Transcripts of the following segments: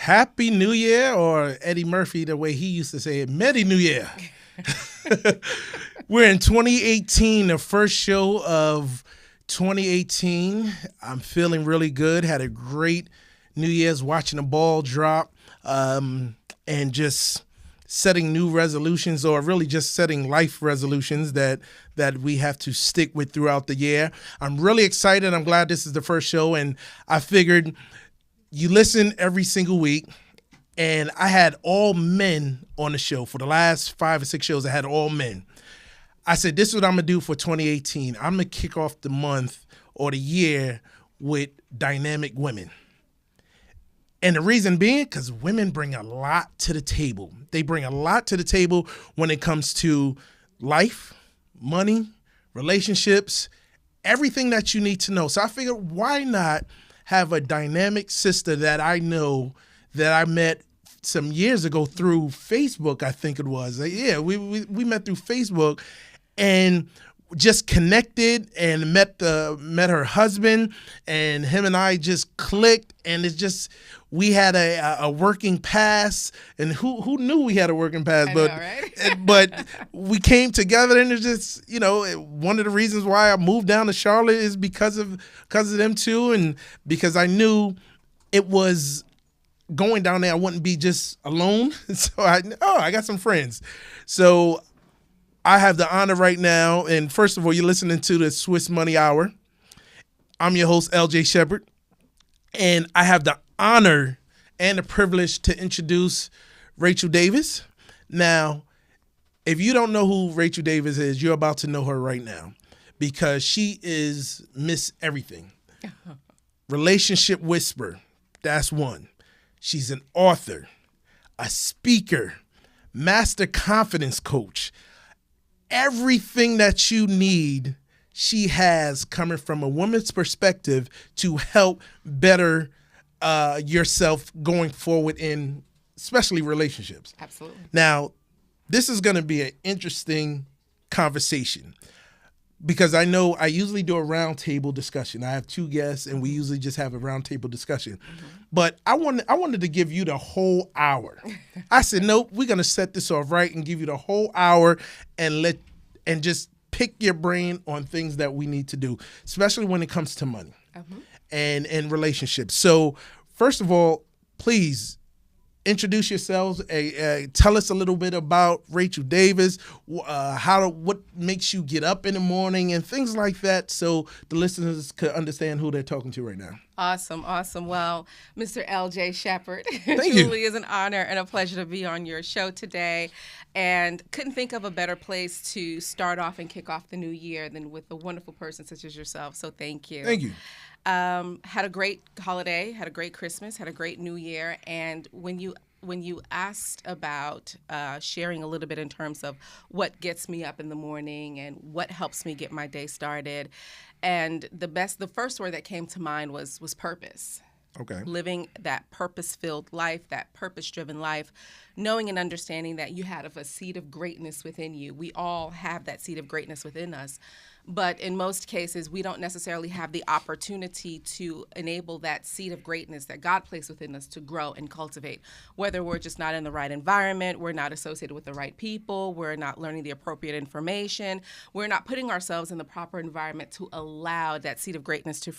Happy New Year, or Eddie Murphy, the way he used to say it, Merry New Year. We're in 2018, the first show of 2018. I'm feeling really good. Had a great New Year's watching the ball drop and just setting new resolutions, or really just setting life resolutions that we have to stick with throughout the year. I'm really excited. I'm glad this is the first show, and I figured you listen every single week, and I had all men on the show. For the last 5 or 6 shows, I had all men. I said, this is what I'm going to do for 2018. I'm going to kick off the month or the year with dynamic women. And the reason being, because women bring a lot to the table. They bring a lot to the table when it comes to life, money, relationships, everything that you need to know. So I figured, why not have a dynamic sister that I know, that I met some years ago through Facebook, I think it was. Yeah, we met through Facebook and just connected, and met her husband, and him and I just clicked, and it's just, we had a working past, and who knew we had a working past, I know, right? but we came together, and it's just, one of the reasons why I moved down to Charlotte is because of them too, and because I knew it was going down there, I wouldn't be just alone. So I got some friends. So I have the honor right now, and first of all, you're listening to the Swiss Money Hour. I'm your host, LJ Shepard, and I have the honor and the privilege to introduce Rachel Davis. Now, if you don't know who Rachel Davis is, you're about to know her right now, because she is Miss Everything. Relationship whisperer, that's one. She's an author, a speaker, master confidence coach. Everything that you need, she has, coming from a woman's perspective to help better yourself going forward in especially relationships. Absolutely. Now, this is going to be an interesting conversation, because I know I usually do a roundtable discussion. I have 2 guests, and we usually just have a roundtable discussion. Mm-hmm. But I wanted to give you the whole hour. I said, nope, we're going to set this off right and give you the whole hour and just pick your brain on things that we need to do, especially when it comes to money and relationships. So first of all, please introduce yourselves. Tell us a little bit about Rachel Davis, what makes you get up in the morning and things like that, so the listeners could understand who they're talking to right now. Awesome. Well, Mr. LJ Shepard, Thank truly you. is an honor and a pleasure to be on your show today. And couldn't think of a better place to start off and kick off the new year than with a wonderful person such as yourself. So thank you. Thank you. Had a great holiday, had a great Christmas, had a great New Year. And when you asked about sharing a little bit in terms of what gets me up in the morning and what helps me get my day started, and the first word that came to mind was purpose. Okay. Living that purpose-filled life, that purpose-driven life, knowing and understanding that you have a seed of greatness within you. We all have that seed of greatness within us. But in most cases, we don't necessarily have the opportunity to enable that seed of greatness that God placed within us to grow and cultivate. Whether we're just not in the right environment, we're not associated with the right people, we're not learning the appropriate information, we're not putting ourselves in the proper environment to allow that seed of greatness to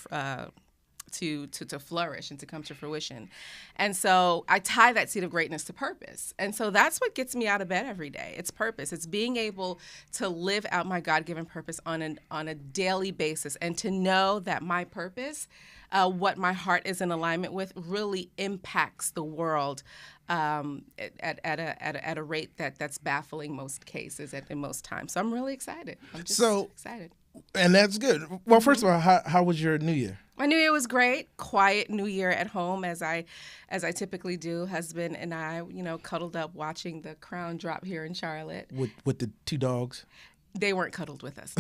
flourish and to come to fruition. And so I tie that seed of greatness to purpose. And so that's what gets me out of bed every day. It's purpose. It's being able to live out my God-given purpose on a daily basis, and to know that my purpose, what my heart is in alignment with, really impacts the world at a rate that's baffling most cases in most times. So I'm really excited. I'm just excited. And that's good. Well, first of all, how was your New Year? My New Year was great. Quiet New Year at home, as I typically do. Husband and I, cuddled up watching the crown drop here in Charlotte. With the 2 dogs? They weren't cuddled with us.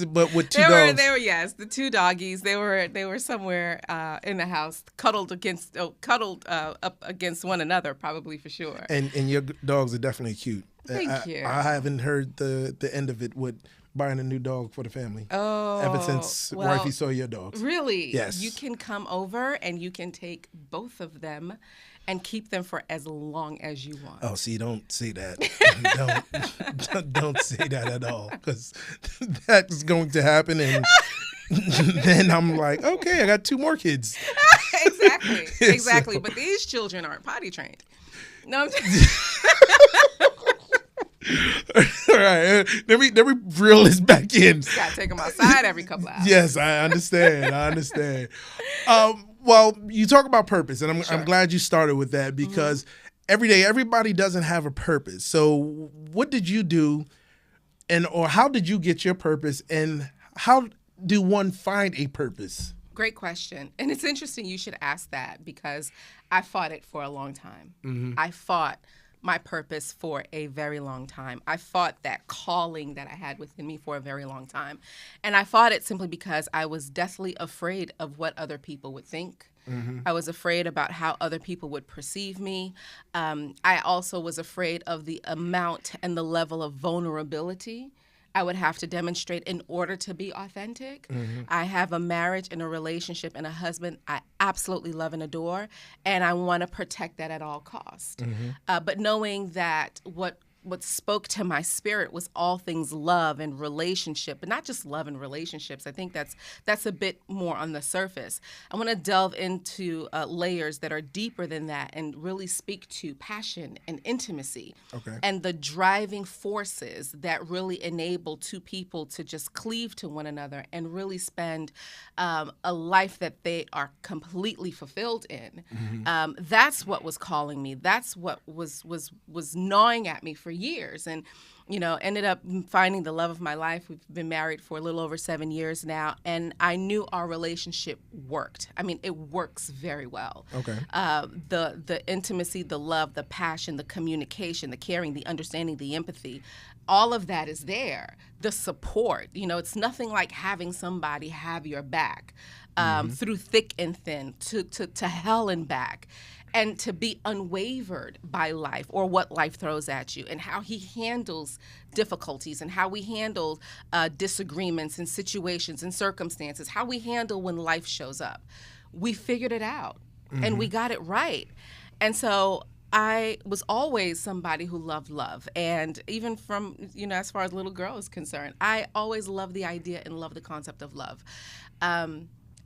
But with 2 dogs. They were yes, the 2 doggies. They were somewhere in the house, cuddled up against one another, probably for sure. And your dogs are definitely cute. Thank you. I haven't heard the end of it with buying a new dog for the family. Oh, Ever since well, wifey saw your dogs. really? Yes. You can come over and you can take both of them and keep them for as long as you want. Oh, see, don't say that. don't say that at all, because that's going to happen, and then I'm like, okay, I got 2 more kids. Exactly. But these children aren't potty trained. No, I'm just... All right, let me reel this back in. Just gotta take them outside every couple hours. Yes, I understand. Well, you talk about purpose, and I'm glad you started with that, because every day everybody doesn't have a purpose. So, what did you do, or how did you get your purpose, and how do one find a purpose? Great question. And it's interesting you should ask that, because I fought it for a long time. I fought my purpose for a very long time. I fought that calling that I had within me for a very long time. And I fought it simply because I was deathly afraid of what other people would think. I was afraid about how other people would perceive me. I also was afraid of the amount and the level of vulnerability I would have to demonstrate in order to be authentic. I have a marriage and a relationship and a husband I absolutely love and adore, and I want to protect that at all costs. But knowing that what spoke to my spirit was all things love and relationship, but not just love and relationships. I think that's a bit more on the surface. I want to delve into layers that are deeper than that and really speak to passion and intimacy, and the driving forces that really enable 2 people to just cleave to one another and really spend a life that they are completely fulfilled in. That's what was calling me. That's what was gnawing at me for years, and ended up finding the love of my life. We've been married for a little over 7 years now, and I knew our relationship worked. I mean, it works very well. The intimacy, the love, the passion, the communication, the caring, the understanding, the empathy, all of that is there. The support, it's nothing like having somebody have your back through thick and thin, to hell and back. And to be unwavered by life or what life throws at you, and how he handles difficulties, and how we handle disagreements and situations and circumstances, how we handle when life shows up. We figured it out, and we got it right. And so I was always somebody who loved love. And even from, as far as little girl is concerned, I always loved the idea and loved the concept of love.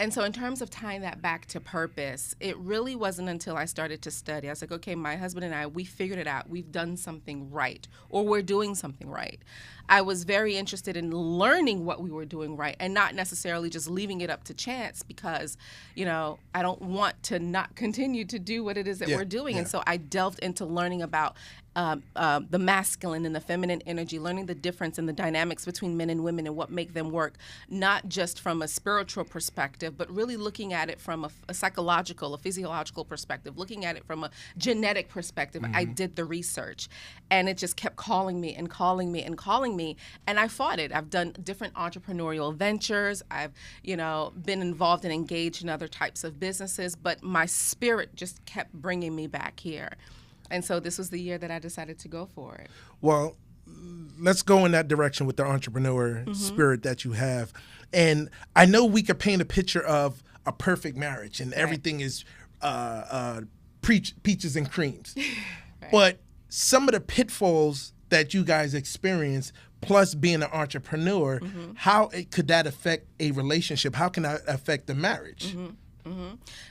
And so in terms of tying that back to purpose, it really wasn't until I started to study. I was like, okay, my husband and I, we figured it out. We've done something right, or we're doing something right. I was very interested in learning what we were doing right, and not necessarily just leaving it up to chance, because, I don't want to not continue to do what it is that we're doing. And so I delved into learning about the masculine and the feminine energy, learning the difference in the dynamics between men and women and what make them work, not just from a spiritual perspective, but really looking at it from a psychological, a physiological perspective, looking at it from a genetic perspective. I did the research, and it just kept calling me and calling me and calling me, and I fought it. I've done different entrepreneurial ventures. I've, been involved and engaged in other types of businesses, but my spirit just kept bringing me back here. And so this was the year that I decided to go for it. Well, let's go in that direction with the entrepreneur spirit that you have. And I know we could paint a picture of a perfect marriage and everything is peaches and creams. But some of the pitfalls that you guys experience, plus being an entrepreneur, how could that affect a relationship? How can that affect the marriage?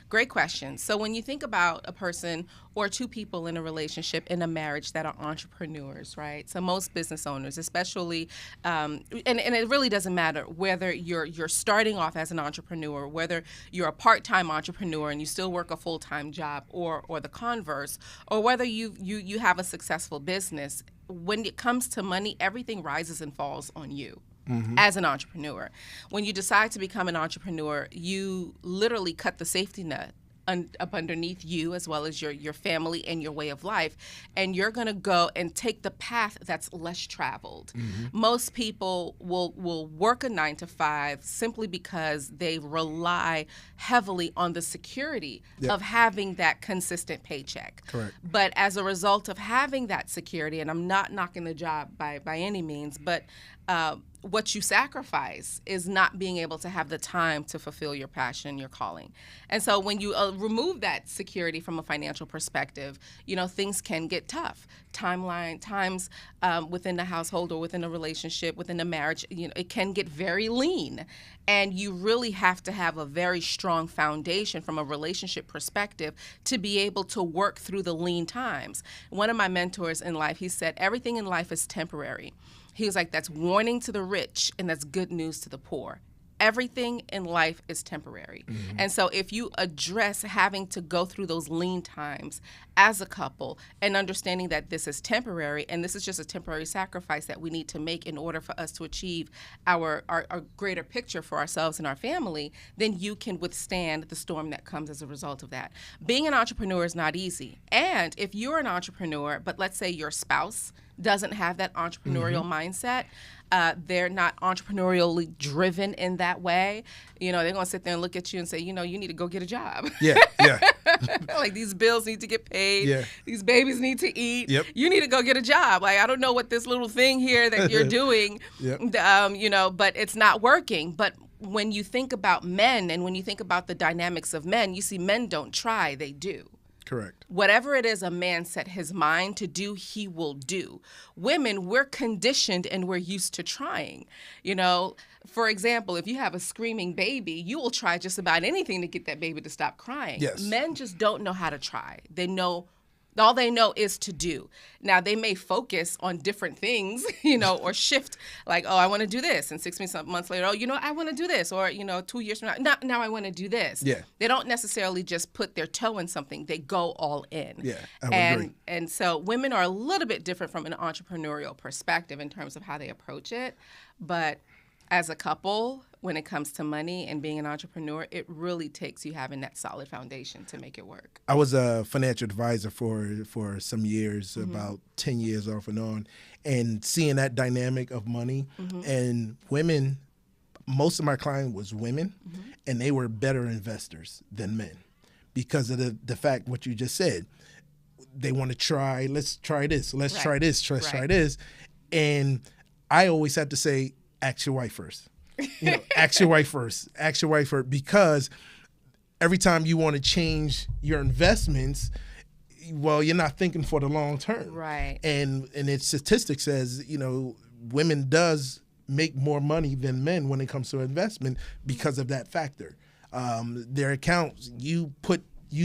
Great question. So when you think about a person or 2 people in a relationship, in a marriage, that are entrepreneurs, right? So most business owners, especially, and it really doesn't matter whether you're starting off as an entrepreneur, whether you're a part-time entrepreneur and you still work a full-time job, or the converse, or whether you have a successful business. When it comes to money, everything rises and falls on you. As an entrepreneur. When you decide to become an entrepreneur, you literally cut the safety net up underneath you, as well as your family and your way of life, and you're going to go and take the path that's less traveled. Most people will work a 9-to-5 simply because they rely heavily on the security of having that consistent paycheck. Correct. But as a result of having that security, and I'm not knocking the job by any means, but what you sacrifice is not being able to have the time to fulfill your passion, your calling. And so when you remove that security from a financial perspective, things can get tough. Times within the household or within a relationship, within a marriage, it can get very lean. And you really have to have a very strong foundation from a relationship perspective to be able to work through the lean times. One of my mentors in life, he said, everything in life is temporary. He was like, that's warning to the rich and that's good news to the poor. Everything in life is temporary. Mm-hmm. And so if you address having to go through those lean times as a couple and understanding that this is temporary and this is just a temporary sacrifice that we need to make in order for us to achieve our greater picture for ourselves and our family, then you can withstand the storm that comes as a result of that. Being an entrepreneur is not easy. And if you're an entrepreneur, but let's say your spouse doesn't have that entrepreneurial mindset, they're not entrepreneurially driven in that way, they're going to sit there and look at you and say, you need to go get a job. Yeah. Like these bills need to get paid. Yeah. These babies need to eat. Yep. You need to go get a job. Like, I don't know what this little thing here that you're doing, yep. But it's not working. But when you think about men and when you think about the dynamics of men, you see men don't try, they do. Correct. Whatever it is a man set his mind to do, he will do. Women, we're conditioned and we're used to trying. For example, if you have a screaming baby, you will try just about anything to get that baby to stop crying. Yes. Men just don't know how to try. All they know is to do. Now, they may focus on different things, or shift, like, oh, I want to do this. And 6 months later, oh, I want to do this. Or, 2 years from now I want to do this. Yeah. They don't necessarily just put their toe in something. They go all in. Yeah, I would agree. And so women are a little bit different from an entrepreneurial perspective in terms of how they approach it. But as a couple, when it comes to money and being an entrepreneur, it really takes you having that solid foundation to make it work. I was a financial advisor for some years, about 10 years off and on, and seeing that dynamic of money and women, most of my clients was women, and they were better investors than men because of the fact what you just said. They want to try, let's try this, let's try this, try this. And I always had to say, ask your wife first. Ask your wife first. Ask your wife first, because every time you want to change your investments, well, you're not thinking for the long term. Right. And its statistics says, women does make more money than men when it comes to investment because of that factor. Their accounts, you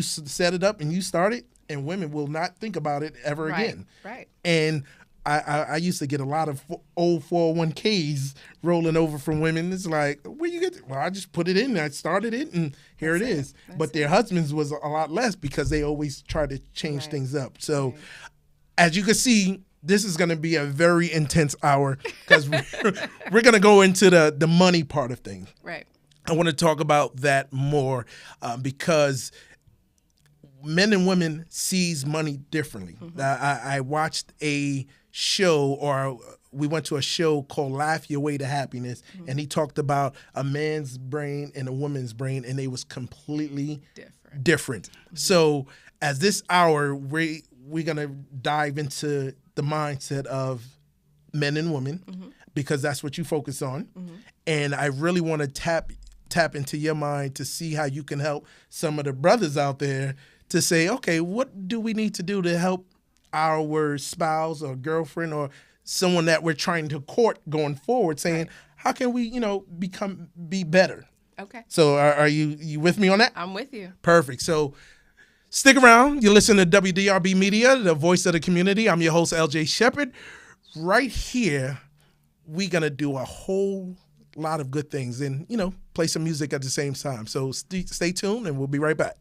set it up and you start it, and women will not think about it ever again. Right. And I used to get a lot of old 401ks rolling over from women. It's like, where you get it? Well, I just put it in. I started it, and here it is. But their husbands was a lot less because they always try to change things up. So as you can see, this is going to be a very intense hour because we're going to go into the money part of things. Right. I want to talk about that more because men and women sees money differently. I watched a show, or we went to a show called Laugh Your Way to Happiness, and he talked about a man's brain and a woman's brain, and they was completely different. So as this hour, we're going to dive into the mindset of men and women because that's what you focus on. And I really want to tap into your mind to see how you can help some of the brothers out there to say, okay, what do we need to do to help our spouse or girlfriend or someone that we're trying to court going forward, saying, how can we, be better? Okay. So are you with me on that? I'm with you. Perfect. So stick around. You listen to WDRB Media, the voice of the community. I'm your host, LJ Shepherd. Right here, we're going to do a whole lot of good things and, play some music at the same time. So stay tuned and we'll be right back.